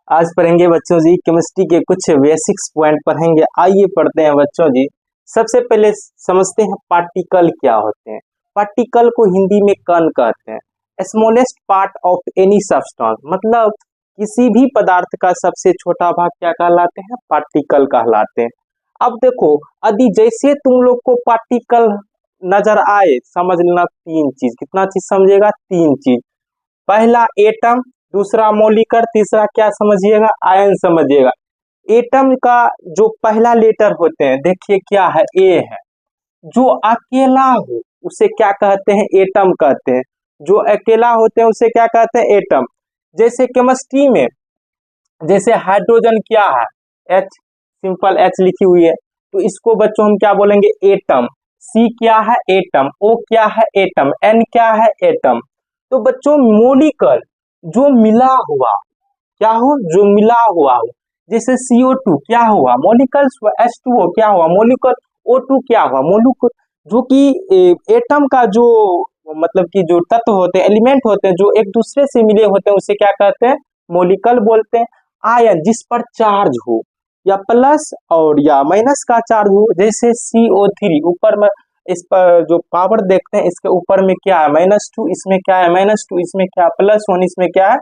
आज पढ़ेंगे बच्चों जी केमिस्ट्री के कुछ बेसिक्स पॉइंट पढ़ेंगे। आइए पढ़ते हैं बच्चों जी। सबसे पहले समझते हैं पार्टिकल क्या होते हैं। पार्टिकल को हिंदी में कण कहते हैं। Smallest part of any substance, मतलब किसी भी पदार्थ का सबसे छोटा भाग क्या कहलाते हैं? पार्टिकल कहलाते हैं। अब देखो, यदि जैसे तुम लोग को पार्टिकल नजर आए, समझ लेना तीन चीज। कितना चीज समझिएगा? तीन चीज। पहला एटम, दूसरा मॉलिक्यूल, तीसरा क्या समझिएगा? आयन समझिएगा। एटम का जो पहला लेटर होते हैं, देखिए क्या है? ए है। जो अकेला हो उसे क्या कहते हैं? एटम कहते हैं। जो अकेला होते हैं उसे क्या कहते हैं? एटम। जैसे केमिस्ट्री में जैसे हाइड्रोजन क्या है? एच, सिंपल एच लिखी हुई है, तो इसको बच्चों हम क्या बोलेंगे? एटम। सी क्या है? एटम। ओ क्या है? एटम। एन क्या है? एटम। तो बच्चों मोलिकल जो मिला हुआ, क्या हो? जो मिला हुआ हो। जैसे CO2 क्या हुआ? मोलिकल्स। H2O क्या हुआ? मोलिकल। O2 क्या हुआ? मोलिकल। जो कि एटम का जो मतलब कि जो तत्व होते हैं, एलिमेंट होते हैं, जो एक दूसरे से मिले होते हैं, उसे क्या कहते हैं? मोलिकल बोलते हैं। आयन जिस पर चार्ज हो, या प्लस और या माइनस का चार्ज हो, जैसे CO3 ऊपर में, इस पर जो पावर देखते हैं, इसके ऊपर में क्या है? -2, इसमें क्या है? -2, इसमें क्या है? +1, इसमें क्या है?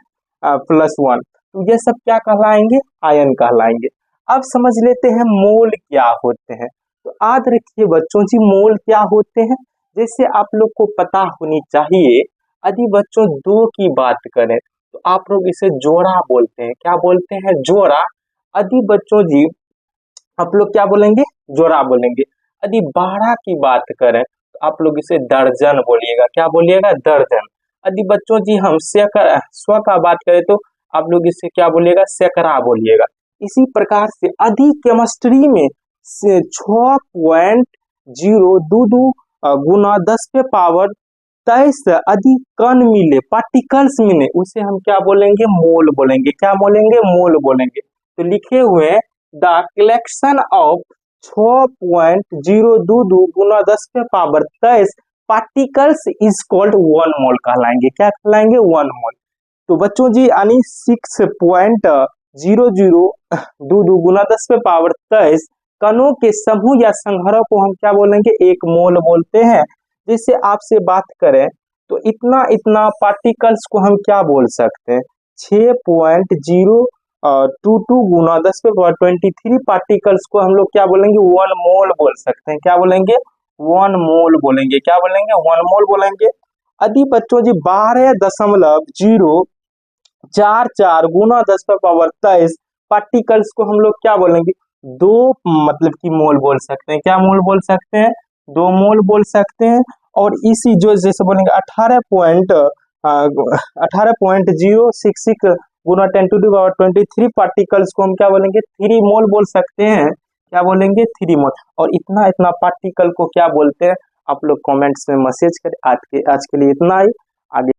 +1। तो ये सब क्या कहलाएंगे? आयन कहलाएंगे। अब समझ लेते हैं मोल क्या होते हैं। तो याद रखिए बच्चों जी, मोल क्या होते हैं? जैसे आप लोग को पता होनी चाहिए। यदि बच्चों दो की बात करें तो आप लोग इसे जोड़ा बोलते हैं। क्या बोलते हैं? जोड़ा। यदि बच्चों जी आप लोग क्या बोलेंगे? जोड़ा बोलेंगे। यदि 12 की बात करें तो आप लोग इसे दर्जन बोलिएगा। क्या बोलिएगा? दर्जन। यदि बच्चों जी हम सौ का बात करें तो आप लोग इसे क्या बोलिएगा? सैकड़ा बोलिएगा। इसी प्रकार से यदि केमिस्ट्री में 6.022 गुना 10⁻23 यदि कण मिले, पार्टिकल्स मिले, उसे हम क्या बोलेंगे? मोल बोलेंगे। क्या बोलेंगे? मोल बोलेंगे। तो लिखे हुए the collection of 6.022 Guna 10⁻23 particles is called 1 मोल कहलाएंगे। क्या कहलाएंगे? 1 मोल। तो बच्चों जी यानी 6.0022 गुना 10⁻23 कणों के समूह या संग्रह को हम क्या बोलेंगे? 1 मोल बोलते हैं। जैसे आपसे बात करें तो इतना इतना पार्टिकल्स को हम क्या बोल सकते हैं? 6.022 गुना 10⁻23 पार्टिकल्स को हम लोग क्या बोलेंगे? 1 मोल बोल सकते हैं। क्या बोलेंगे? 1 मोल बोलेंगे। क्या बोलेंगे? 1 मोल बोलेंगे। यदि बच्चों जी 12.044 गुना 10⁻23 पार्टिकल्स को हम लोग क्या बोलेंगे? 2 मतलब कि मोल बोल सकते हैं। क्या मोल बोल सकते हैं? 2 मोल बोल सकते हैं। और इसी जो जैसे बोलेंगे 18.066 गुना 10⁻23 पार्टिकल्स को हम क्या बोलेंगे? 3 मोल बोल सकते हैं। क्या बोलेंगे? 3 मोल। और इतना इतना पार्टिकल को क्या बोलते हैं? आप लोग कमेंट्स में मैसेज करें। आज के लिए इतना ही। आगे